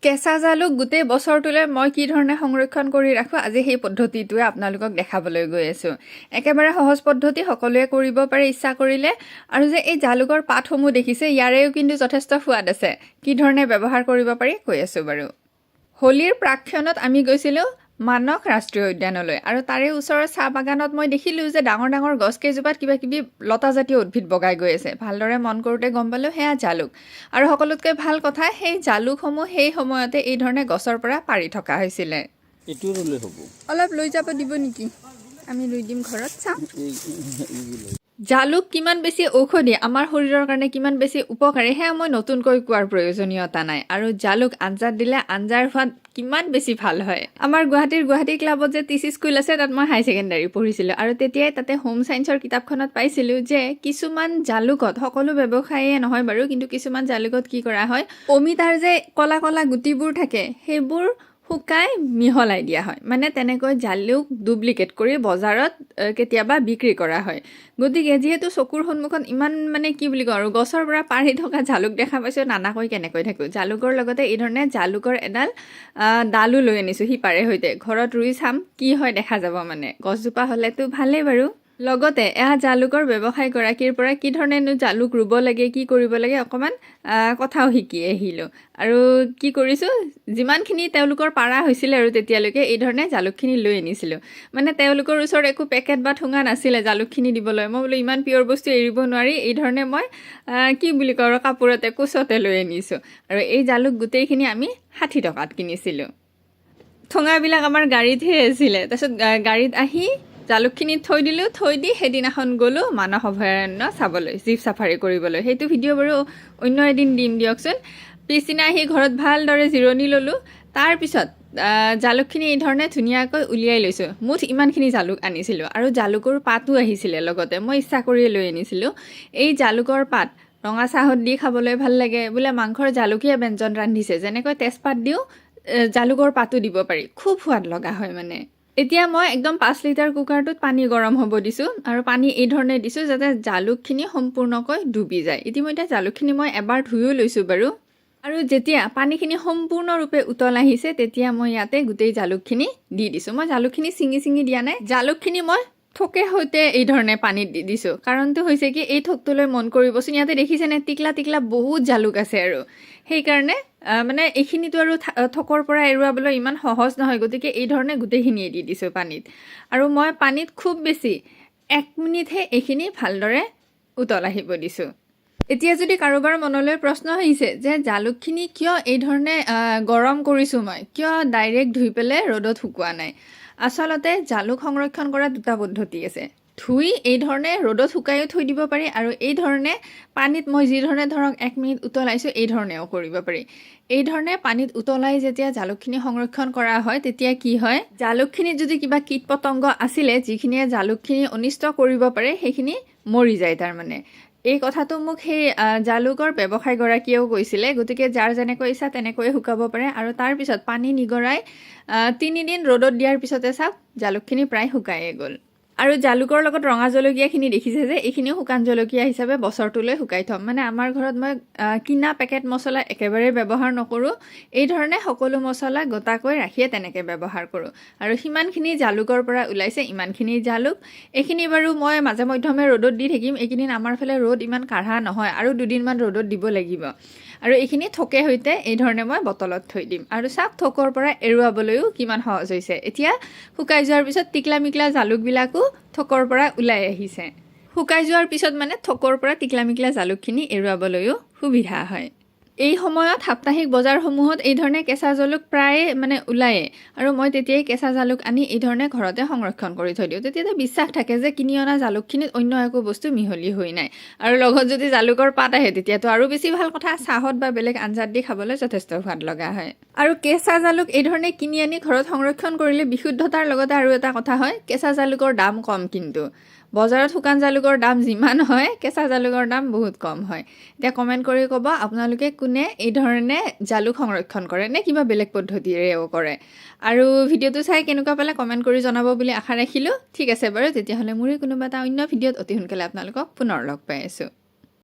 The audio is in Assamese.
কেঁচা জালুক গোটেই বছৰটোলৈ মই কি ধৰণে সংৰক্ষণ কৰি ৰাখোঁ আজি সেই পদ্ধতিটোৱে আপোনালোকক দেখাবলৈ গৈ আছোঁ। একেবাৰে সহজ পদ্ধতি, সকলোৱে কৰিব পাৰে ইচ্ছা কৰিলে। আৰু যে এই জালুকৰ পাতসমূহ দেখিছে, ইয়াৰেও কিন্তু যথেষ্ট সোৱাদ আছে। কি ধৰণে ব্যৱহাৰ কৰিব পাৰি কৈ আছোঁ বাৰু। হোলীৰ প্ৰাক্ষণত আমি গৈছিলোঁ মানস ৰাষ্ট্ৰীয় উদ্যানলৈ, আৰু তাৰে ওচৰৰ চাহ বাগানত মই দেখিলোঁ যে ডাঙৰ ডাঙৰ গছকেইজোপাত কিবা কিবি লতাজাতীয় উদ্ভিদ বগাই গৈ আছে। ভালদৰে মন কৰোঁতে গম পালোঁ সেয়া জালুক। আৰু সকলোতকৈ ভাল কথা, সেই জালুকসমূহ সেই সময়তে এই ধৰণে গছৰ পৰা পাৰি থকা হৈছিলে। এইটো ৰুলে হ'ব। অলপ লৈ যাব দিব নেকি? আমি লৈ দিম ঘৰত, চাম। জালুক কিমান বেছি ঔষধি, আমাৰ শৰীৰৰ কাৰণে কিমান বেছি উপকাৰী, সেয়া মই নতুনকৈ কোৱাৰ প্ৰয়োজনীয়তা নাই। আৰু জালুক আঞ্জাত দিলে আঞ্জাৰ সোৱাদ কিমান বেছি ভাল হয়। আমাৰ গুৱাহাটী ক্লাবত যে টিচি স্কুল আছে, তাত মই হাই ছেকেণ্ডাৰী পঢ়িছিলোঁ, আৰু তেতিয়াই তাতে হোম চায়েন্সৰ কিতাপখনত পাইছিলোঁ যে কিছুমান জালুকত, সকলো ব্যৱসায়ীয়ে নহয় বাৰু, কিন্তু কিছুমান জালুকত কি কৰা হয়, অমিতাৰ যে কলা কলা গুটিবোৰ থাকে সেইবোৰ শুকাই মিহলাই দিয়া হয়। মানে তেনেকৈ জালুক ডুপ্লিকেট কৰি বজাৰত কেতিয়াবা বিক্ৰী কৰা হয়। গতিকে যিহেতু চকুৰ সন্মুখত ইমান কি বুলি কওঁ আৰু, গছৰ পৰা পাৰি থকা জালুক দেখা পাইছোঁ, নানাকৈ কেনেকৈ থাকোঁ। জালুকৰ লগতে এই ধৰণে জালুকৰ এডাল ডালো লৈ আনিছোঁ সিপাৰে সৈতে। ঘৰত ৰুই চাম কি হয়, দেখা যাব। মানে গছজোপা হ'লেতো ভালেই বাৰু। লগতে এয়া জালুকৰ ব্যৱসায়ীগৰাকীৰ পৰা কি ধৰণেনো জালুক ৰুব লাগে, কি কৰিব লাগে, অকণমান কথাও শিকি আহিলোঁ। আৰু কি কৰিছোঁ, যিমানখিনি তেওঁলোকৰ পাৰা হৈছিলে আৰু তেতিয়ালৈকে এই ধৰণে জালুকখিনি লৈ আনিছিলোঁ। মানে তেওঁলোকৰ ওচৰত একো পেকেট বা ঠুঙা নাছিলে জালুকখিনি দিবলৈ। মই বোলো ইমান পিয়ৰ বস্তু এৰিব নোৱাৰি, এই ধৰণে মই কি বুলি কওঁ আৰু, কাপোৰতে কোচতে লৈ আনিছোঁ। আৰু এই জালুক গোটেইখিনি আমি 60 টকাত কিনিছিলোঁ। ঠুঙাবিলাক আমাৰ গাড়ীতহে আছিলে। তাৰপিছত গাড়ীত আহি জালুকখিনি থৈ দিলোঁ। থৈ দি সেইদিনাখন গ'লোঁ মানস অভয়াৰণ্য চাবলৈ, জীপ চাফাৰী কৰিবলৈ। সেইটো ভিডিঅ' বাৰু অন্য এদিন দিম দিয়কচোন। পিছদিনা আহি ঘৰত ভালদৰে জিৰণি ল'লোঁ। তাৰপিছত জালুকখিনি এই ধৰণে ধুনীয়াকৈ উলিয়াই লৈছোঁ। মুঠ ইমানখিনি জালুক আনিছিলোঁ, আৰু জালুকৰ পাতো আহিছিলে লগতে। মই ইচ্ছা কৰিয়ে লৈ আনিছিলোঁ। এই জালুকৰ পাত ৰঙা চাহত দি খাবলৈ ভাল লাগে। বোলে মাংসৰ জালুকীয়া ব্যঞ্জন ৰান্ধিছে, যেনেকৈ তেজপাত দিওঁ জালুকৰ পাতো দিব পাৰি, খুব সোৱাদ লগা হয় মানে। এতিয়া মই একদম 5 লিটাৰ কুকাৰটোত পানী গৰম হ'ব দিছোঁ, আৰু পানী এই ধৰণে দিছোঁ যাতে জালুকখিনি সম্পূৰ্ণকৈ ডুবি যায়। ইতিমধ্যে জালুকখিনি মই এবাৰ ধুইও লৈছোঁ বাৰু। আৰু যেতিয়া পানীখিনি সম্পূৰ্ণৰূপে উতল আহিছে, তেতিয়া মই ইয়াতে গোটেই জালুকখিনি দি দিছোঁ। মই জালুকখিনি ছিঙি দিয়া নাই, জালুকখিনি মই থোকে সৈতে এই ধৰণে পানীত দি দিছোঁ। কাৰণটো হৈছে কি, এই থোকটোলৈ মন কৰিবচোন, ইয়াতে দেখিছেনে টিকলা টিকলা বহুত জালুক আছে। আৰু সেইকাৰণে এইখিনিতো আৰু থোকৰ পৰা এৰুৱাবলৈ ইমান সহজ নহয়। গতিকে এই ধৰণে গোটেইখিনিয়ে দি দিছোঁ পানীত। আৰু মই পানীত খুব বেছি 1 মিনিটহে এইখিনি ভালদৰে উতল আহিব দিছোঁ। এতিয়া যদি কাৰোবাৰ মনলৈ প্ৰশ্ন আহিছে যে জালুকখিনি কিয় এই ধৰণে গৰম কৰিছোঁ, মই কিয় ডাইৰেক্ট ধুই পেলাই ৰ'দত শুকোৱা নাই। আচলতে জালুক সংৰক্ষণ কৰা 2টা পদ্ধতি আছে। ধুই এই ধৰণে ৰ'দত শুকাইও থৈ দিব পাৰি, আৰু এই ধৰণে পানীত মই যি ধৰণে ধৰক 1 মিনিট উতলাইছোঁ, এই ধৰণেও কৰিব পাৰি। এই ধৰণে পানীত উতলাই যেতিয়া জালুকখিনি সংৰক্ষণ কৰা হয়, তেতিয়া কি হয়, জালুকখিনিত যদি কিবা কীট পতংগ আছিলে যিখিনিয়ে জালুকখিনি অনিষ্ট কৰিব পাৰে, সেইখিনি মৰি যায় তাৰমানে। এই কথাটো মোক সেই জালুকৰ ব্যৱসায়ীগৰাকীয়েও কৈছিলে। গতিকে যাৰ যেনেকৈ ইচ্ছা তেনেকৈয়ে শুকাব পাৰে। আৰু তাৰপিছত পানী নিগৰাই 3 দিন ৰ'দত দিয়াৰ পিছতে চাওক জালুকখিনি প্ৰায় শুকায়ে গ'ল। আৰু জালুকৰ লগত ৰঙা জলকীয়াখিনি দেখিছে যে, এইখিনিও শুকান জলকীয়া হিচাপে বছৰটোলৈ শুকাই থ'ম। মানে আমাৰ ঘৰত মই কিনা পেকেট মছলা একেবাৰে ব্যৱহাৰ নকৰোঁ। এই ধৰণে সকলো মছলা গোটাকৈ ৰাখিয়ে তেনেকৈ ব্যৱহাৰ কৰোঁ। আৰু সিমানখিনি জালুকৰ পৰা ওলাইছে, ইমানখিনি জালুক। এইখিনি বাৰু মই মাজে মধ্যমে ৰ'দত দি থাকিম। এইকেইদিন আমাৰ ফালে ৰ'দ ইমান কাঢ়া নহয়, আৰু 2 দিনমান ৰ'দত দিব লাগিব। আৰু এইখিনি থোকে সৈতে এই ধৰণে মই বটলত থৈ দিম। আৰু চাওক থোকৰ পৰা এৰুৱাবলৈও কিমান সহজ হৈছে। এতিয়া শুকাই যোৱাৰ পিছত টিকলা মিকলা জালুকবিলাকো থোকৰ পৰা ওলাই আহিছে। শুকাই যোৱাৰ পিছত মানে থোকৰ পৰা টিকলা মিকলা জালুকখিনি এৰুৱাবলৈও সুবিধা হয়। এই সময়ত সাপ্তাহিক বজাৰসমূহত এই ধৰণে কেঁচা জালুক প্ৰায়ে ওলায়ে। আৰু মই তেতিয়াই কেঁচা জালুক আনি এই ধৰণে ঘৰতে সংৰক্ষণ কৰি থৈ দিওঁ। তেতিয়া বিশ্বাস থাকে যে কিনি অনা জালুকখিনিত অন্য একো বস্তু মিহলি হৈ নাই। আৰু লগত যদি জালুকৰ পাত আহে, তেতিয়াতো আৰু বেছি ভাল কথা। চাহত বা বেলেগ আঞ্জাত দি খাবলৈ যথেষ্ট সোৱাদ লগা হয়। আৰু কেঁচা জালুক এই ধৰণে কিনি আনি ঘৰত সংৰক্ষণ কৰিলে বিশুদ্ধতাৰ লগতে আৰু এটা কথা হয়, কেঁচা জালুকৰ দাম কম। কিন্তু বজাৰত শুকান জালুকৰ দাম যিমান হয়, কেঁচা জালুকৰ দাম বহুত কম হয়। এতিয়া কমেণ্ট কৰি ক'ব আপোনালোকে কোনে এই ধৰণে জালুক সংৰক্ষণ কৰে, নে কিবা বেলেগ পদ্ধতিৰেও কৰে। আৰু ভিডিঅ'টো চাই কেনেকুৱা পালে কমেণ্ট কৰি জনাব বুলি আশা ৰাখিলোঁ। ঠিক আছে বাৰু, তেতিয়াহ'লে মোৰে কোনোবা এটা অন্য ভিডিঅ'ত অতি সোনকালে আপোনালোকক পুনৰ লগ পাই আছোঁ।